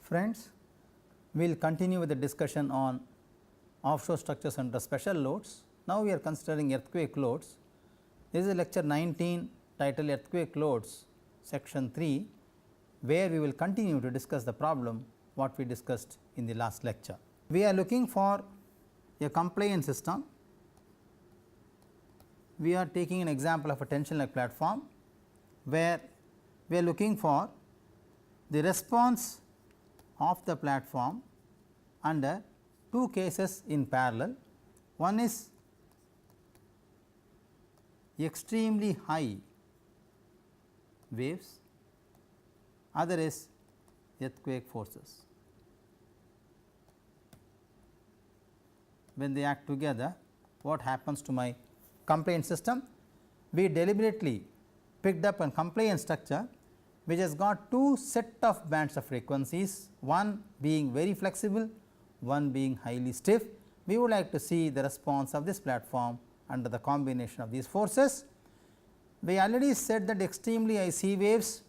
Friends, we will continue with the discussion on offshore structures under special loads. Now, we are considering earthquake loads. This is lecture 19 titled Earthquake Loads section 3, where we will continue to discuss the problem what we discussed in the last lecture. We are looking for a compliance system. We are taking an example of a tension leg platform, where we are looking for the response of the platform under two cases in parallel. One is extremely high waves, other is earthquake forces. When they act together, what happens to my compliance system? We deliberately picked up a compliance structure which has got two set of bands of frequencies, one being very flexible, one being highly stiff. We would like to see the response of this platform under the combination of these forces. We already said that extremely high sea waves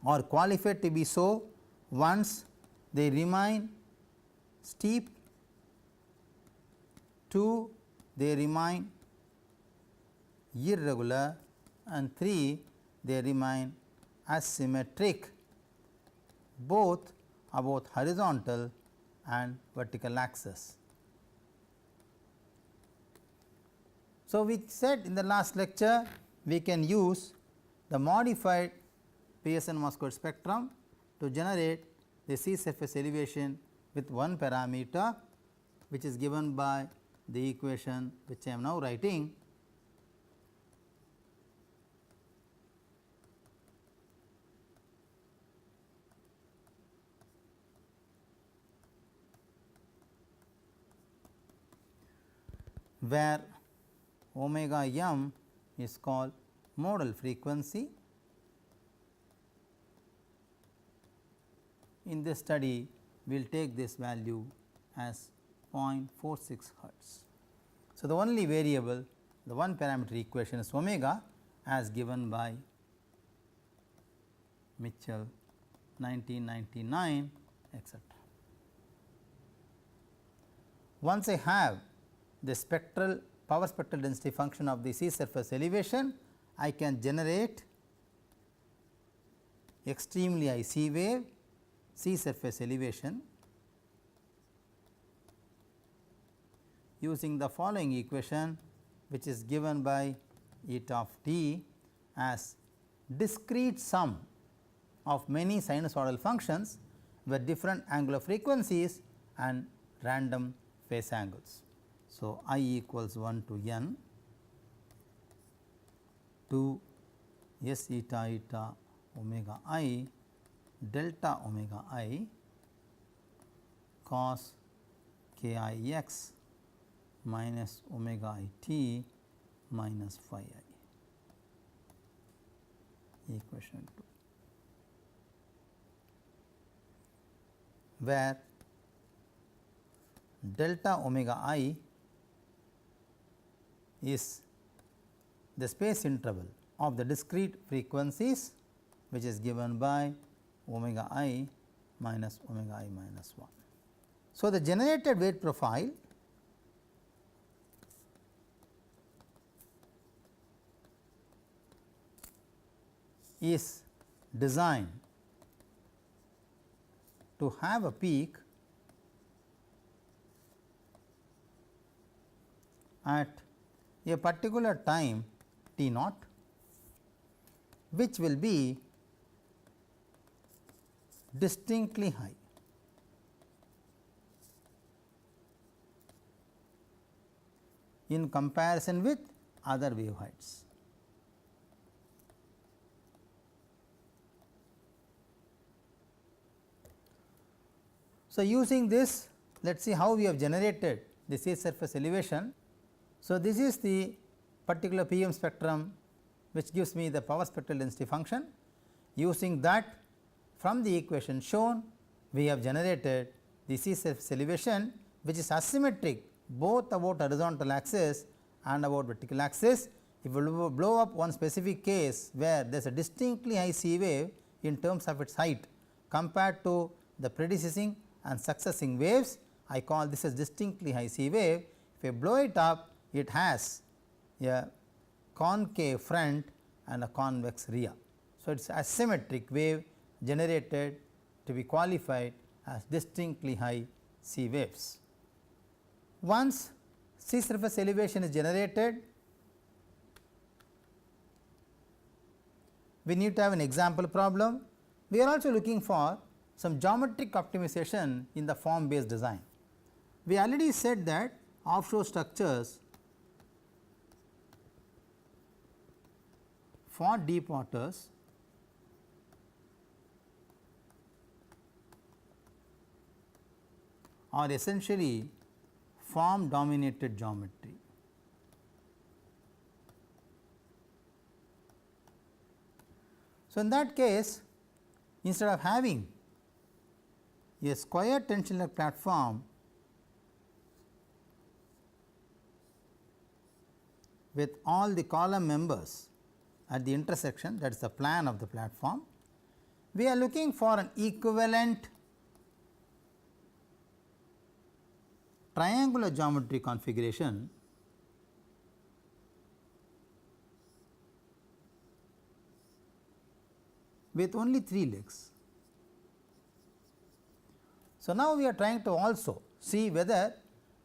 are qualified to be so once they remain steep, 2 they remain irregular, and 3 they remain asymmetric, both about horizontal and vertical axis. So, we said in the last lecture we can use the modified Pearson Moscow spectrum to generate the sea surface elevation with one parameter, which is given by the equation which I am now writing. Where omega m is called modal frequency. In this study, we will take this value as 0.46 hertz. So, the only variable, the one parameter equation is omega as given by Mitchell 1999, etc. Once I have the spectral power spectral density function of the sea surface elevation, I can generate extremely high sea wave sea surface elevation using the following equation, which is given by eta of t as discrete sum of many sinusoidal functions with different angular frequencies and random phase angles. So, I equals 1 to n to s eta eta omega I delta omega I cos k I x minus omega I t minus phi I, equation 2, where delta omega I is the space interval of the discrete frequencies, which is given by omega I minus omega I minus 1. So, the generated wave profile is designed to have a peak at a particular time t naught, which will be distinctly high. In comparison with other wave heights. So, using this, let us see how we have generated the sea surface elevation. So, this is the particular PM spectrum which gives me the power spectral density function. Using that, from the equation shown, we have generated the sea surface elevation, which is asymmetric both about horizontal axis and about vertical axis. If we blow up one specific case where there is a distinctly high sea wave in terms of its height compared to the predecessing and succeeding waves. I call this as distinctly high C wave. If I blow it up, it has a concave front and a convex rear. So, it is a asymmetric wave generated to be qualified as distinctly high C waves. Once sea surface elevation is generated, we need to have an example problem. We are also looking for some geometric optimization in the form based design. We already said that offshore structures for deep waters are essentially form dominated geometry. So, in that case, instead of having a square tensionless platform with all the column members at the intersection, that is the plan of the platform, we are looking for an equivalent triangular geometry configuration with only 3 legs. So, now we are trying to also see whether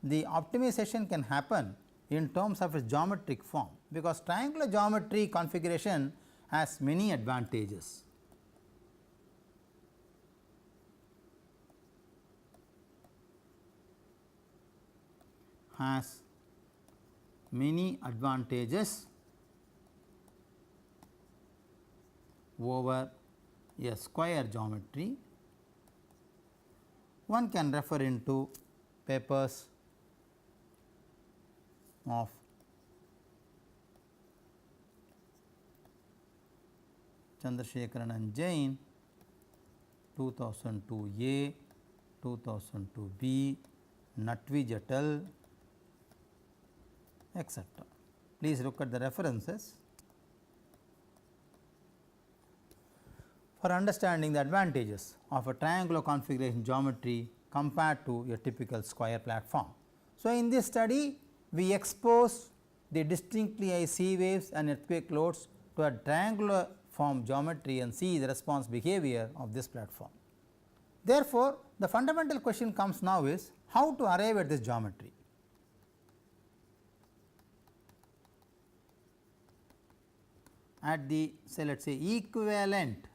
the optimization can happen in terms of its geometric form, because triangular geometry configuration has many advantages. Has many advantages over a square geometry. One can refer into papers of Chandrasekharan and Jain, 2002A, 2002B, Natvi Jatal, etc. Please look at the references for understanding the advantages of a triangular configuration geometry compared to a typical square platform. So, in this study we expose the distinctly high sea waves and earthquake loads to a triangular form geometry and see the response behavior of this platform. Therefore, the fundamental question comes now is how to arrive at this geometry. At the, say, let us say, equivalent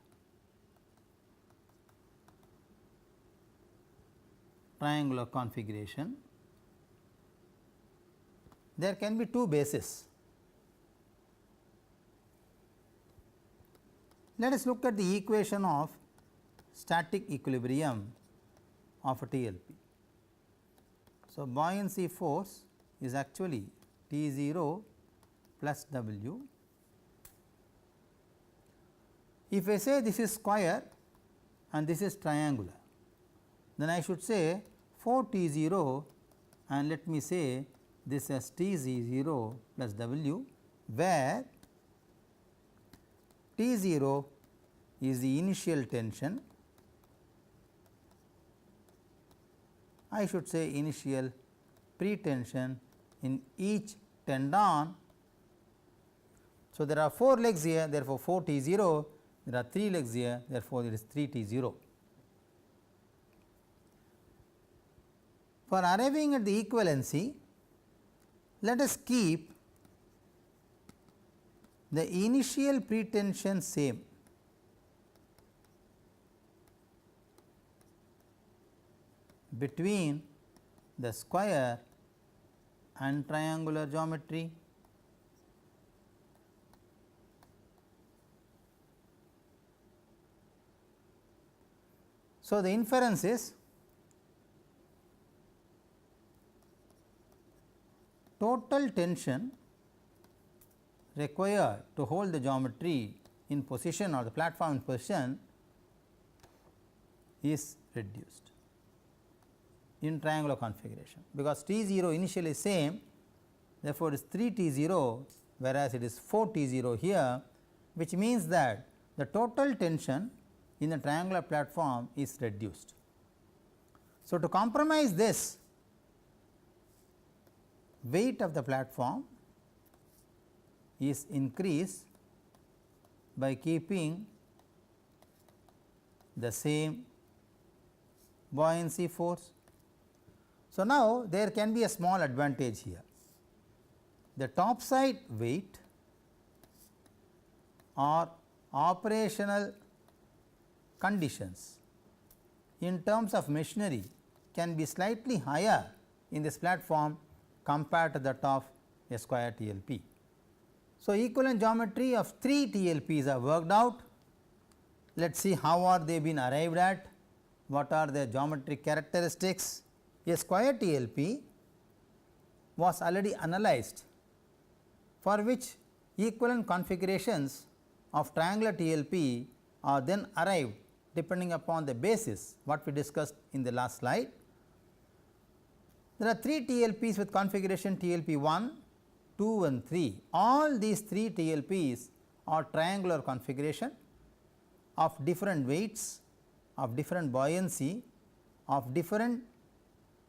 triangular configuration, there can be two bases. Let us look at the equation of static equilibrium of a TLP. So, buoyancy force is actually T0 plus W. If I say this is square and this is triangular, then I should say 4 T0 and let me say this as Tz0 plus W, where T0 is the initial tension, I should say initial pretension in each tendon. So, there are 4 legs here, therefore, 4 T0, there are 3 legs here, therefore, there is 3 T0. For arriving at the equivalency, let us keep the initial pretension same. Between the square and triangular geometry. So, the inference is total tension required to hold the geometry in position or the platform in position is reduced in triangular configuration, because T0 initially is same, therefore, it is 3 T0, whereas it is 4 T0 here, which means that the total tension in the triangular platform is reduced. So, to compromise this, weight of the platform is increased by keeping the same buoyancy force. So, now there can be a small advantage here. The top side weight or operational conditions in terms of machinery can be slightly higher in this platform compared to that of a square TLP. So, equivalent geometry of 3 TLPs are worked out. Let us see how are they been arrived at, what are their geometric characteristics. A square TLP was already analyzed, for which equivalent configurations of triangular TLP are then arrived depending upon the basis what we discussed in the last slide. There are 3 TLPs with configuration TLP 1, 2 and 3. All these 3 TLPs are triangular configuration of different weights, of different buoyancy, of different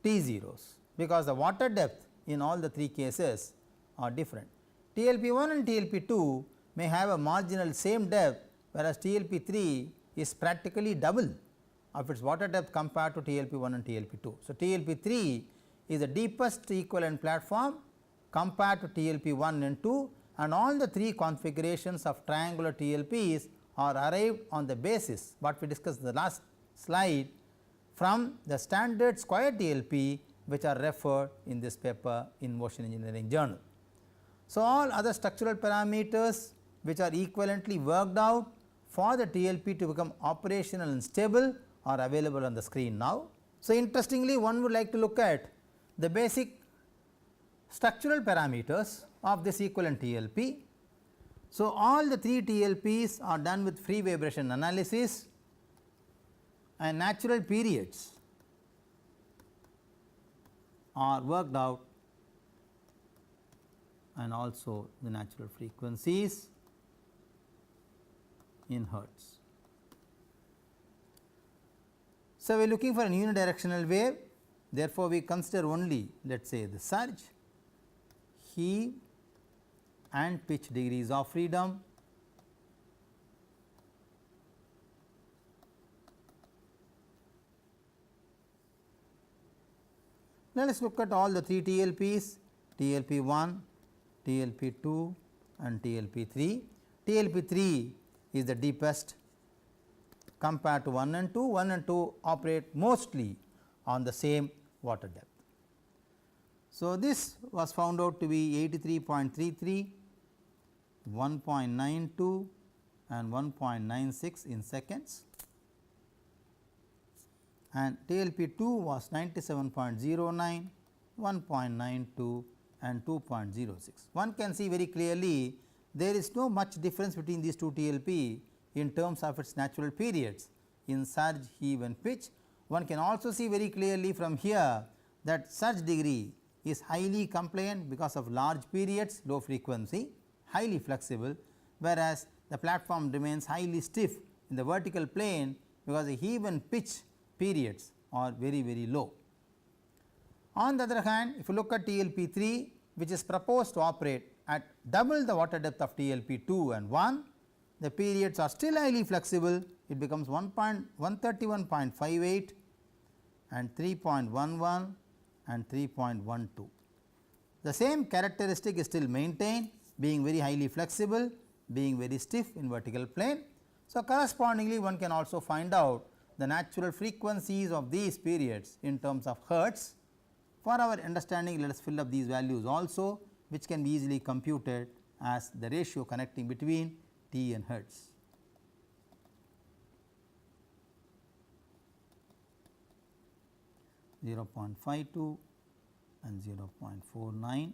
T zeros, because the water depth in all the 3 cases are different. TLP 1 and TLP 2 may have a marginal same depth, whereas TLP 3 is practically double of its water depth compared to TLP 1 and TLP 2. So, TLP 3 is the deepest equivalent platform compared to TLP 1 and 2, and all the 3 configurations of triangular TLPs are arrived on the basis what we discussed in the last slide from the standard square TLP, which are referred in this paper in Ocean Engineering Journal. So, all other structural parameters which are equivalently worked out for the TLP to become operational and stable are available on the screen now. So, interestingly, one would like to look at the basic structural parameters of this equivalent TLP. So, all the 3 TLPs are done with free vibration analysis, and natural periods are worked out, and also the natural frequencies in hertz. So, we are looking for a unidirectional wave, therefore, we consider only let us say the surge, heave and pitch degrees of freedom, let us look at all the 3 TLPs, TLP 1, TLP 2 and TLP 3. TLP 3 is the deepest compared to 1 and 2. 1 and 2 operate mostly on the same water depth. So, this was found out to be 83.33, 1.92 and 1.96 in seconds, and TLP 2 was 97.09, 1.92 and 2.06. One can see very clearly there is no much difference between these 2 TLP in terms of its natural periods in surge, heave and pitch. One can also see very clearly from here that surge degree is highly compliant because of large periods, low frequency, highly flexible, whereas the platform remains highly stiff in the vertical plane because the heave and pitch periods are very, very low. On the other hand, if you look at TLP 3, which is proposed to operate at double the water depth of TLP 2 and 1, the periods are still highly flexible. It becomes 131.58 and 3.11 and 3.12. The same characteristic is still maintained, being very highly flexible, being very stiff in vertical plane. So, correspondingly one can also find out the natural frequencies of these periods in terms of hertz. For our understanding, let us fill up these values also, which can be easily computed as the ratio connecting between T and hertz. .52 and 0.49,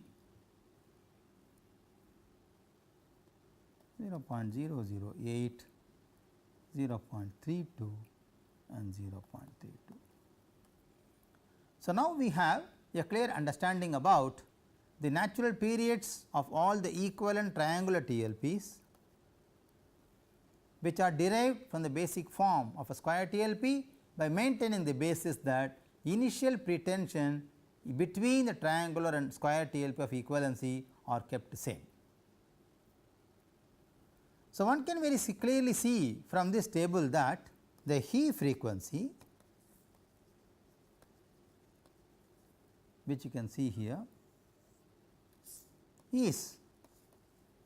0.008, 0.32 and 0.32. So, now we have a clear understanding about the natural periods of all the equivalent triangular TLPs, which are derived from the basic form of a square TLP by maintaining the basis that initial pretension between the triangular and square TLP of equivalency are kept same. So, one can very clearly see from this table that the heave frequency, which you can see here, is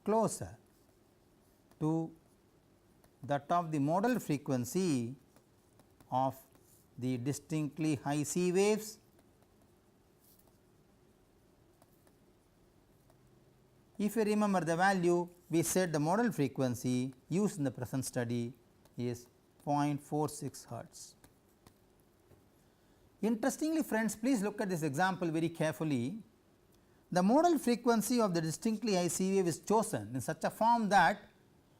closer to that of the modal frequency of the distinctly high C waves. If you remember the value, we said the modal frequency used in the present study is 0.46 hertz. Interestingly friends, please look at this example very carefully. The modal frequency of the distinctly high C wave is chosen in such a form that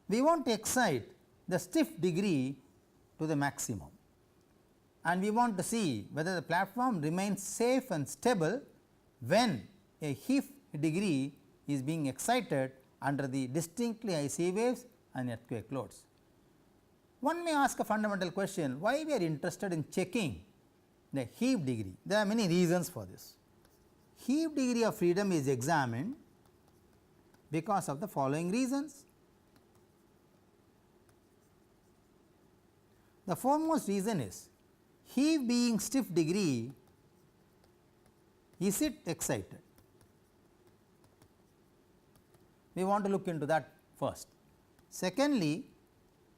we want to excite the stiff degree to the maximum, and we want to see whether the platform remains safe and stable when a heave degree is being excited under the distinctly high C waves and earthquake loads. One may ask a fundamental question, why we are interested in checking the heave degree? There are many reasons for this. Heave degree of freedom is examined because of the following reasons. The foremost reason is, heave being stiff degree, is it excited? We want to look into that first. Secondly,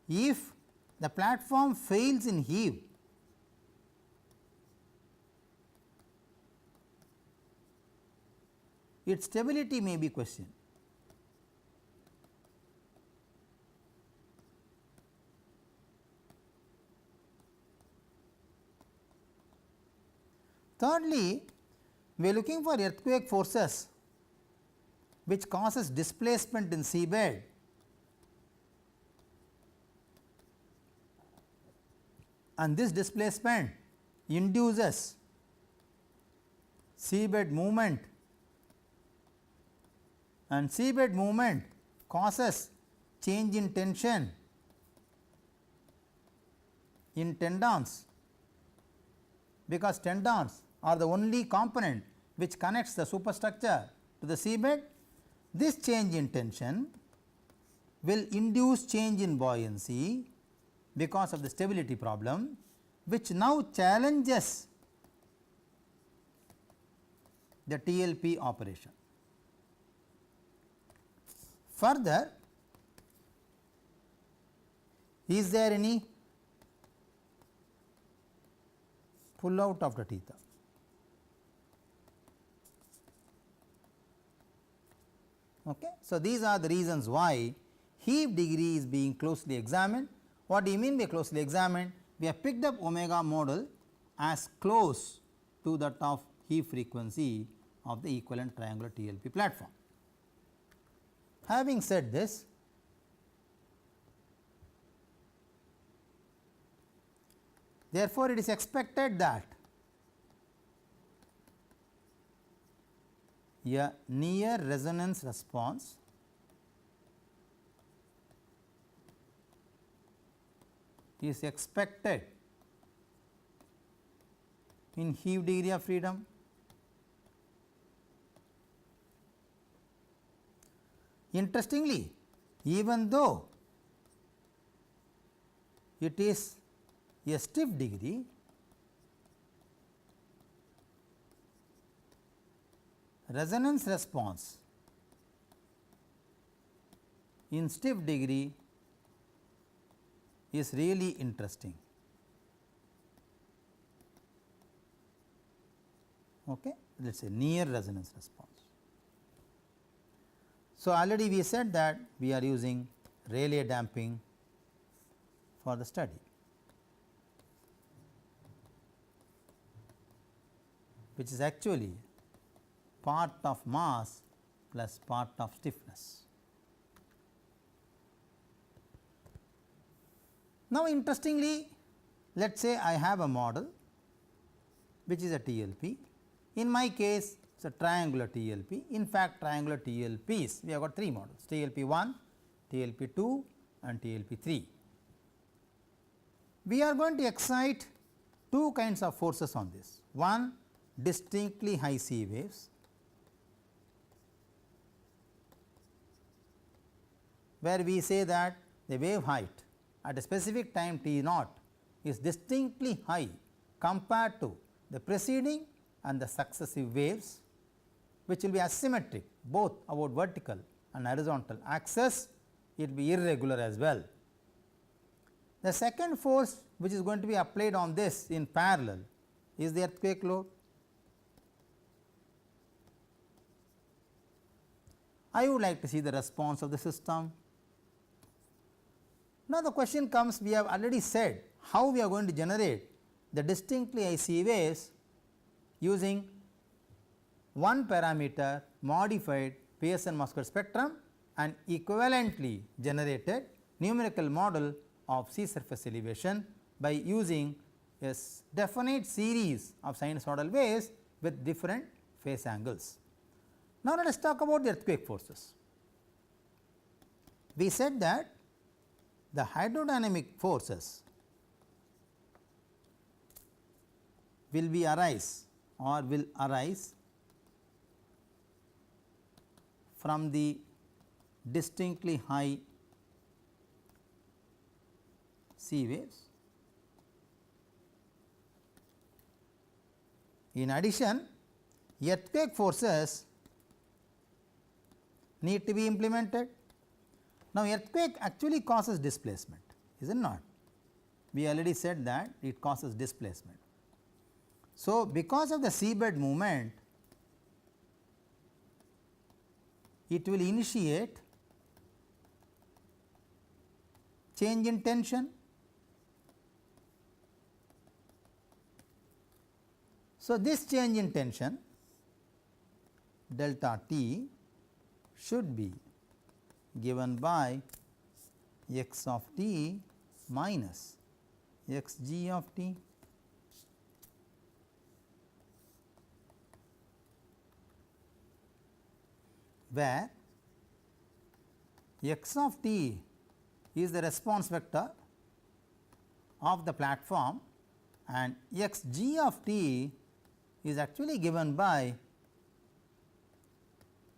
if the platform fails in heave, its stability may be questioned. Thirdly, we are looking for earthquake forces which causes displacement in seabed, and this displacement induces seabed movement, and seabed movement causes change in tension in tendons, because tendons are the only component which connects the superstructure to the seabed. This change in tension will induce change in buoyancy because of the stability problem, which now challenges the TLP operation. Further, is there any pull out of the theta? Okay. So, these are the reasons why heave degree is being closely examined. What do you mean by closely examined? We have picked up omega model as close to that of heave frequency of the equivalent triangular TLP platform. Having said this, therefore, it is expected that a near resonance response is expected in heave degree of freedom. Interestingly, even though it is a stiff degree, resonance response in stiff degree is really interesting. Okay. Let us say near resonance response. So, already we said that we are using Rayleigh damping for the study, which is actually part of mass plus part of stiffness. Now, interestingly, let us say I have a model which is a TLP. In my case, it is a triangular TLP. In fact, triangular TLPs, we have got 3 models, TLP 1, TLP 2 and TLP 3. We are going to excite two kinds of forces on this. One, distinctly high C waves, where we say that the wave height at a specific time t naught is distinctly high compared to the preceding and the successive waves, which will be asymmetric both about vertical and horizontal axis. It will be irregular as well. The second force which is going to be applied on this in parallel is the earthquake load. I would like to see the response of the system. Now, the question comes, we have already said how we are going to generate the distinctly high C waves using one parameter modified Pearson Mosquet spectrum and equivalently generated numerical model of sea surface elevation by using a definite series of sinusoidal waves with different phase angles. Now, let us talk about the earthquake forces. We said that the hydrodynamic forces will arise from the distinctly high sea waves. In addition, earthquake forces need to be implemented. Now, earthquake actually causes displacement, is it not? We already said that it causes displacement. So, because of the seabed movement, it will initiate change in tension. So, this change in tension delta T should be given by x of t minus x g of t. Where x of t is the response vector of the platform and x g of t is actually given by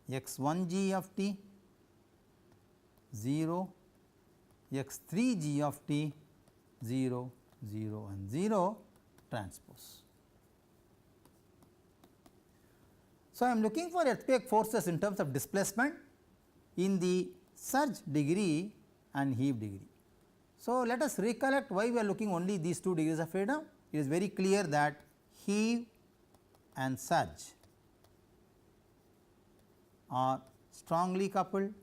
x 1 g of t 0, x 3 g of t 0, 0 and 0 transpose. So, I am looking for earthquake forces in terms of displacement in the surge degree and heave degree. So, let us recollect why we are looking only these two degrees of freedom. It is very clear that heave and surge are strongly coupled.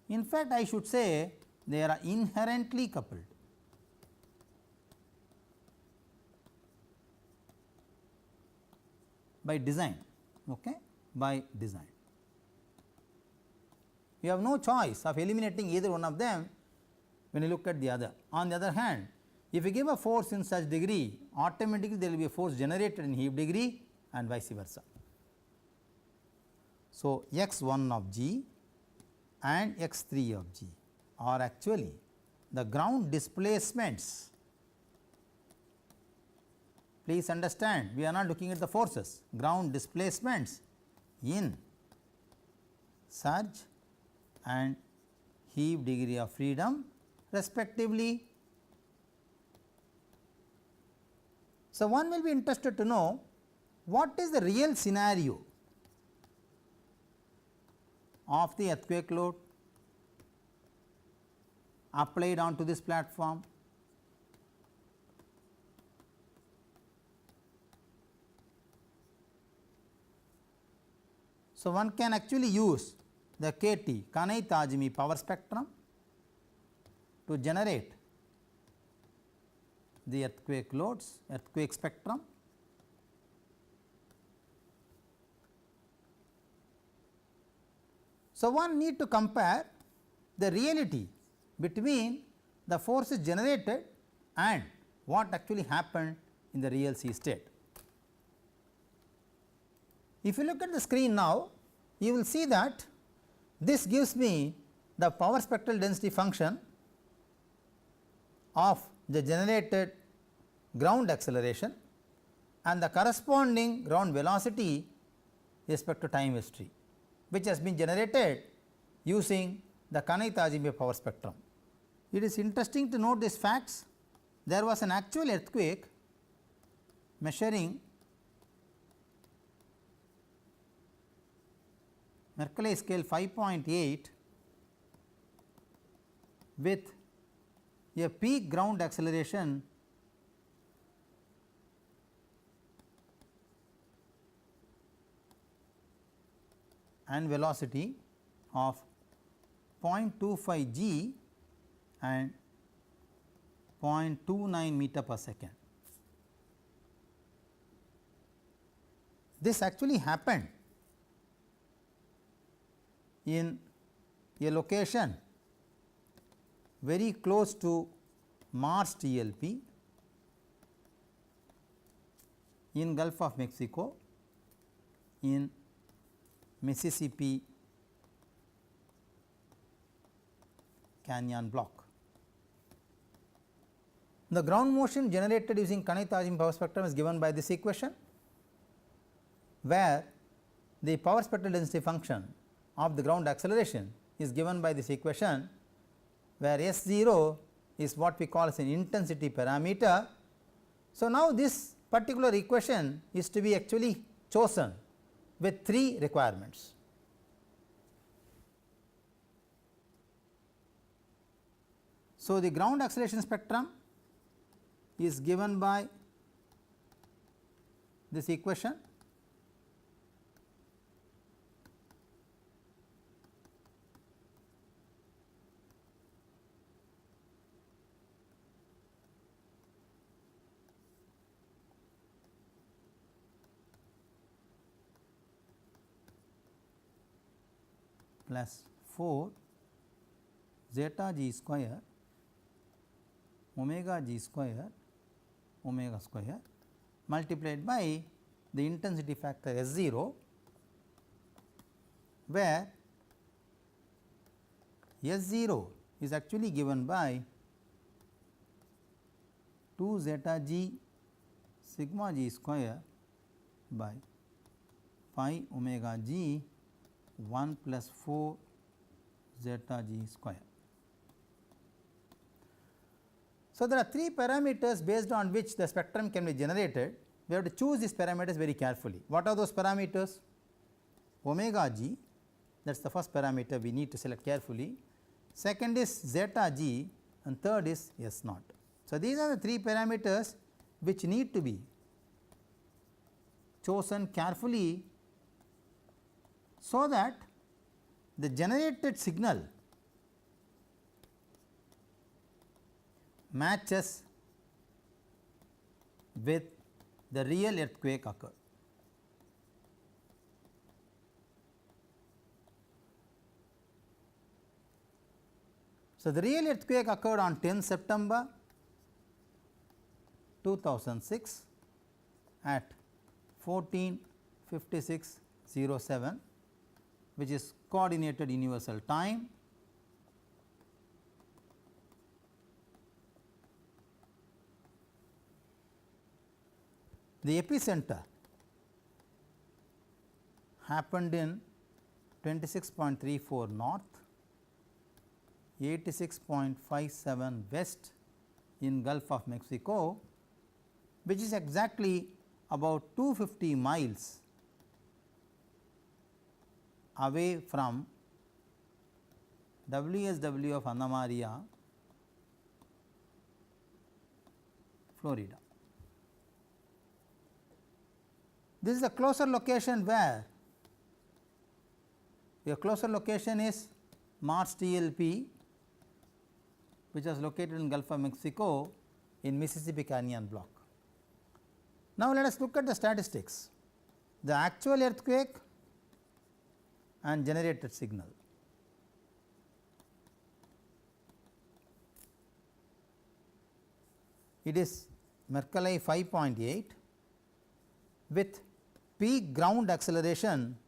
In fact, I should say they are inherently coupled. By design, okay, by design. You have no choice of eliminating either one of them when you look at the other. On the other hand, if you give a force in such degree, automatically there will be a force generated in heave degree and vice versa. So, x 1 of g and x 3 of g are actually the ground displacements. Please understand, we are not looking at the forces, ground displacements in surge and heave degree of freedom respectively. So, one will be interested to know what is the real scenario of the earthquake load applied onto this platform. So, one can actually use the KT Kanai-Tajimi power spectrum to generate the earthquake loads, earthquake spectrum. So, one need to compare the reality between the forces generated and what actually happened in the real sea state. If you look at the screen now, you will see that this gives me the power spectral density function of the generated ground acceleration and the corresponding ground velocity respect to time history, which has been generated using the Kanai-Tajimbe power spectrum. It is interesting to note these facts. There was an actual earthquake measuring Mercalli scale 5.8 with a peak ground acceleration and velocity of 0.25 g and 0.29 meter per second. This actually happened in a location very close to Mars TLP in Gulf of Mexico in Mississippi Canyon block. The ground motion generated using Kanai-Tajimbe power spectrum is given by this equation, where the power spectral density function of the ground acceleration is given by this equation, where S0 is what we call as an intensity parameter. So, now this particular equation is to be actually chosen with 3 requirements. So, the ground acceleration spectrum is given by this equation, plus 4 zeta g square omega g square omega square multiplied by the intensity factor S0, where S0 is actually given by 2 zeta g sigma g square by pi omega g 1 plus 4 zeta g square. So, there are 3 parameters based on which the spectrum can be generated. We have to choose these parameters very carefully. What are those parameters? Omega g, that is the first parameter we need to select carefully. Second is zeta g, and third is S naught. So, these are the 3 parameters which need to be chosen carefully, so that the generated signal matches with the real earthquake occurred. So, the real earthquake occurred on 10 September 2006 at 14:56:07, which is coordinated universal time. The epicenter happened in 26.34 north, 86.57 west in Gulf of Mexico, which is exactly about 250 miles away from WSW of Anna Maria, Florida. This is a closer location, where a closer location is Mars TLP, which was located in Gulf of Mexico in Mississippi Canyon block. Now, let us look at the statistics, the actual earthquake and generated signal. It is Mercalli 5.8 with peak ground acceleration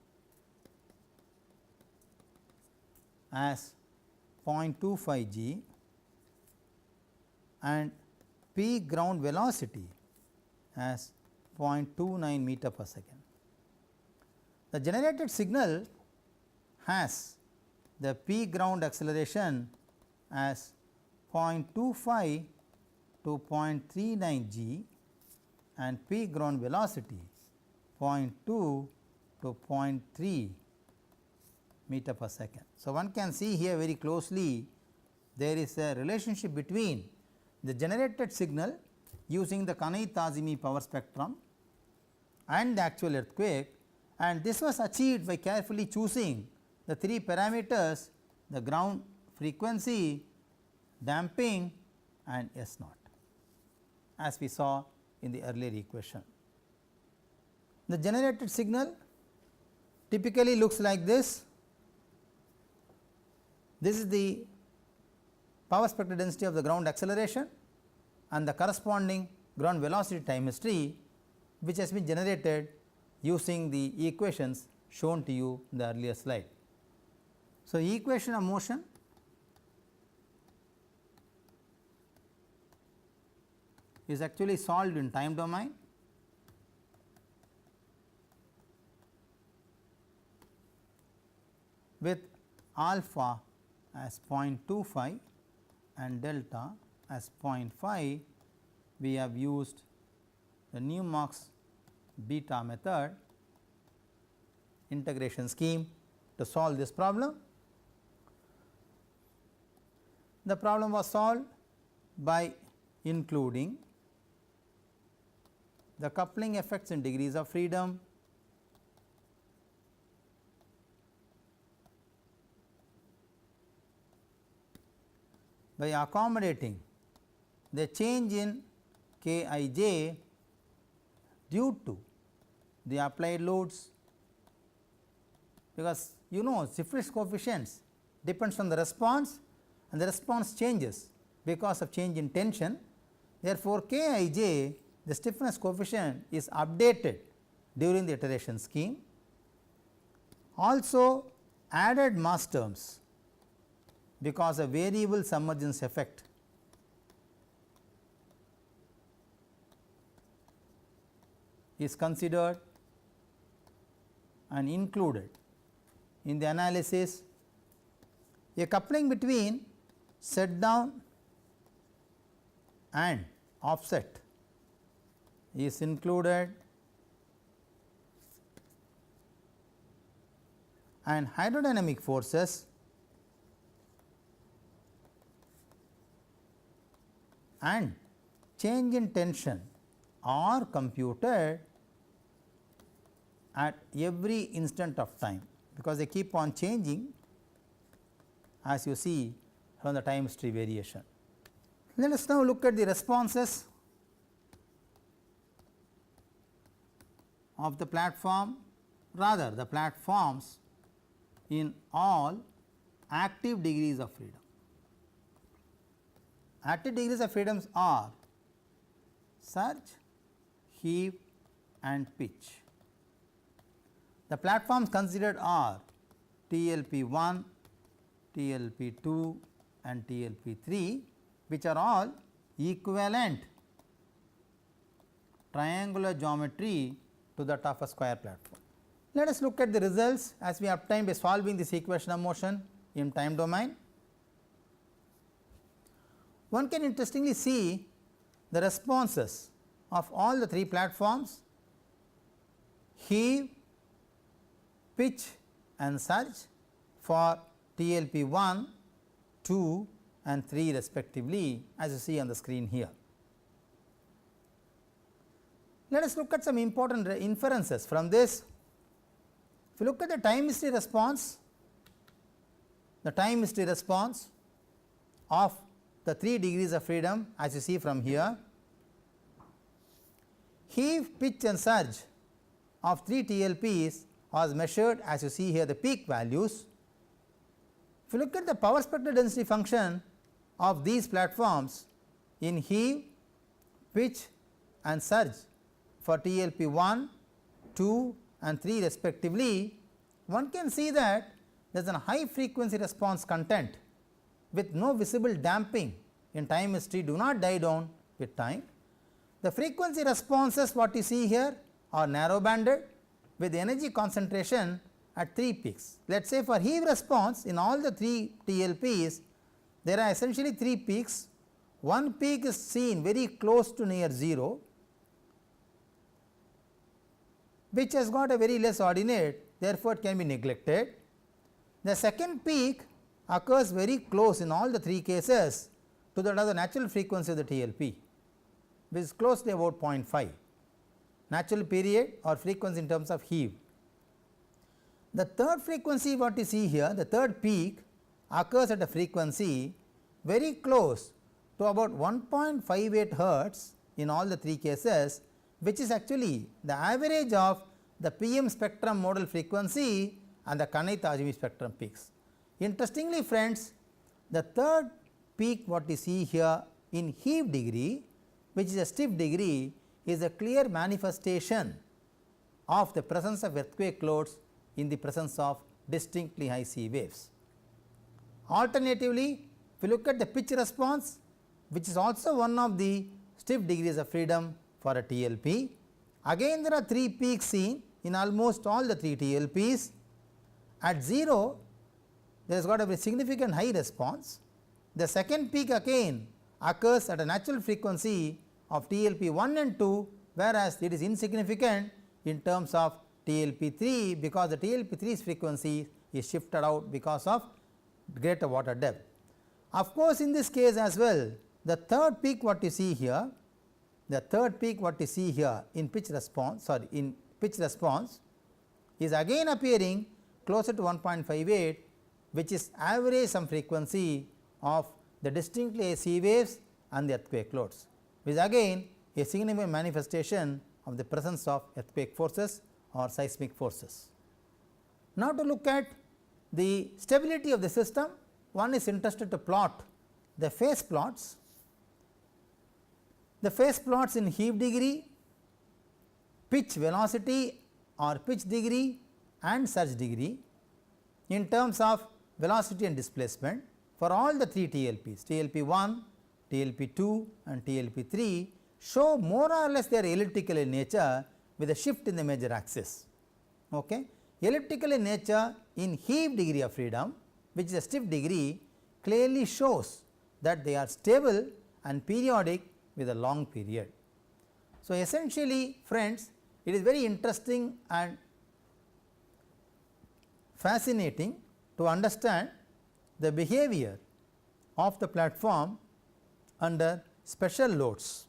as 0.25 g and peak ground velocity as 0.29 meter per second. The generated signal has the peak ground acceleration as 0.25 to 0.39 g and peak ground velocity 0.2 to 0.3 meter per second. So, one can see here very closely there is a relationship between the generated signal using the Kanai-Tazimi power spectrum and the actual earthquake, and this was achieved by carefully choosing the three parameters: the ground frequency, damping and S naught, as we saw in the earlier equation. The generated signal typically looks like this. This is the power spectral density of the ground acceleration and the corresponding ground velocity time history, which has been generated using the equations shown to you in the earlier slide. So, equation of motion is actually solved in time domain. With alpha as 0.25 and delta as 0.5, we have used the Newmark's beta method integration scheme to solve this problem. The problem was solved by including the coupling effects in degrees of freedom, by accommodating the change in Kij due to the applied loads, because you know stiffness coefficients depends on the response and the response changes because of change in tension. Therefore, Kij, the stiffness coefficient, is updated during the iteration scheme. Also added mass terms because of variable submergence effect is considered and included in the analysis. A coupling between set down and offset is included, and hydrodynamic forces and change in tension are computed at every instant of time, because they keep on changing as you see from the time history variation. Let us now look at the responses of the platform, rather the platforms in all active degrees of freedom. Active degrees of freedoms are surge, heave and pitch. The platforms considered are TLP 1, TLP 2 and TLP 3, which are all equivalent triangular geometry to that of a square platform. Let us look at the results as we obtained by solving this equation of motion in time domain. One can interestingly see the responses of all the three platforms: heave, pitch and surge for TLP 1, 2 and 3 respectively, as you see on the screen here. Let us look at some important inferences from this. If you look at the time history response, the time history response of the 3 degrees of freedom, as you see from here, heave, pitch and surge of 3 TLPs was measured, as you see here the peak values. If you look at the power spectral density function of these platforms in heave, pitch and surge for TLP 1, 2 and 3 respectively, one can see that there is a high frequency response content with no visible damping in time history, do not die down with time. The frequency responses what you see here are narrow banded with energy concentration at 3 peaks. Let us say for heave response in all the 3 TLPs there are essentially 3 peaks. One peak is seen very close to near 0, which has got a very less ordinate, therefore, it can be neglected. The second peak occurs very close in all the 3 cases to that of the natural frequency of the TLP, which is closely about 0.5 natural period or frequency in terms of heave. The third frequency what you see here, the third peak occurs at a frequency very close to about 1.58 hertz in all the 3 cases, which is actually the average of the PM spectrum modal frequency and the Kanai-Tajimi spectrum peaks. Interestingly friends, the third peak what you see here in heave degree, which is a stiff degree, is a clear manifestation of the presence of earthquake loads in the presence of distinctly high sea waves. Alternatively, if you look at the pitch response, which is also one of the stiff degrees of freedom for a TLP, again there are 3 peaks seen in almost all the 3 TLPs. At 0 there has got a very significant high response. The second peak again occurs at a natural frequency of TLP 1 and 2, whereas it is insignificant in terms of TLP 3, because the TLP 3's frequency is shifted out because of greater water depth. Of course, in this case as well, the third peak what you see here, in pitch response is again appearing closer to 1.58, which is average some frequency of the distinctly sea waves and the earthquake loads, which is again a significant manifestation of the presence of earthquake forces or seismic forces. Now, to look at the stability of the system, one is interested to plot the phase plots. The phase plots in heave degree, pitch velocity or pitch degree and surge degree in terms of velocity and displacement for all the 3 TLPs, TLP 1, TLP 2 and TLP 3 show more or less they are elliptical in nature with a shift in the major axis. Okay. Elliptical in nature in heave degree of freedom, which is a stiff degree, clearly shows that they are stable and periodic with a long period. So, essentially friends, it is very interesting and fascinating to understand the behavior of the platform under special loads.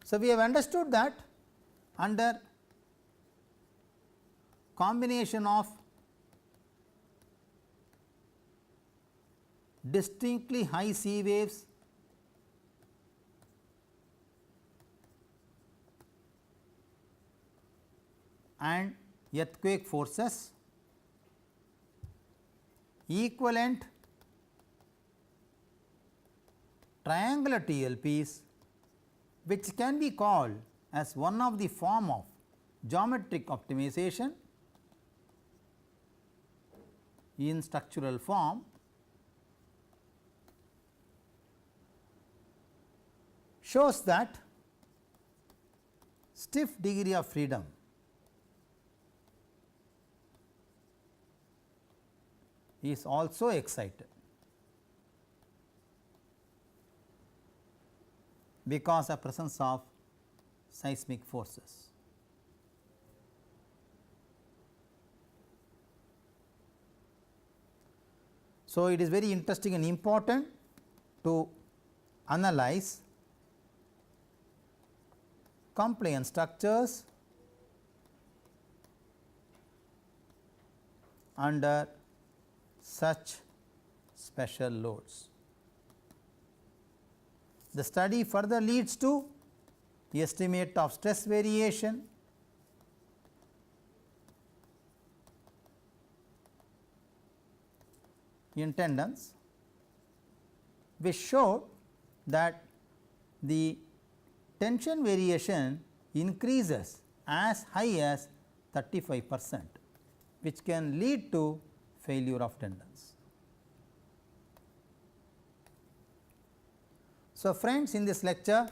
So, we have understood that under combination of distinctly high sea waves and earthquake forces, equivalent triangular TLPs, which can be called as one of the form of geometric optimization in structural form, shows that stiff degree of freedom is also excited because of presence of seismic forces. So, it is very interesting and important to analyze compliance structures under such special loads. The study further leads to estimate of stress variation, in tendons, which showed that the tension variation increases as high as 35%, which can lead to failure of tendons. So, friends, in this lecture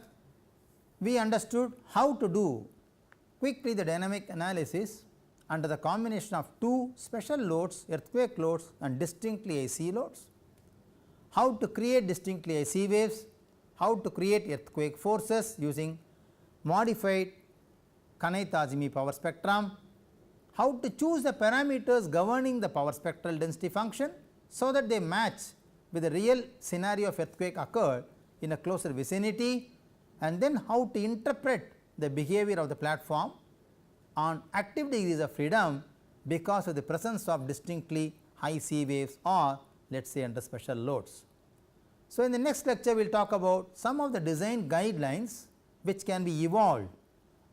we understood how to do quickly the dynamic analysis under the combination of two special loads, earthquake loads and distinctly IC loads, how to create distinctly IC waves, how to create earthquake forces using modified Kanai-Tajimi power spectrum, how to choose the parameters governing the power spectral density function so that they match with the real scenario of earthquake occurred in a closer vicinity, and then how to interpret the behavior of the platform on active degrees of freedom because of the presence of distinctly high C waves or let us say under special loads. So, in the next lecture we will talk about some of the design guidelines which can be evolved,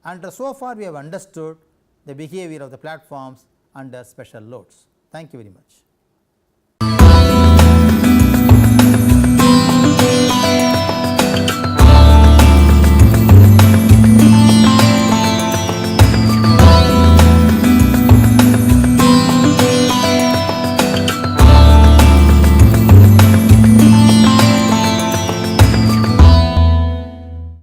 and so far we have understood the behavior of the platforms under special loads. Thank you very much.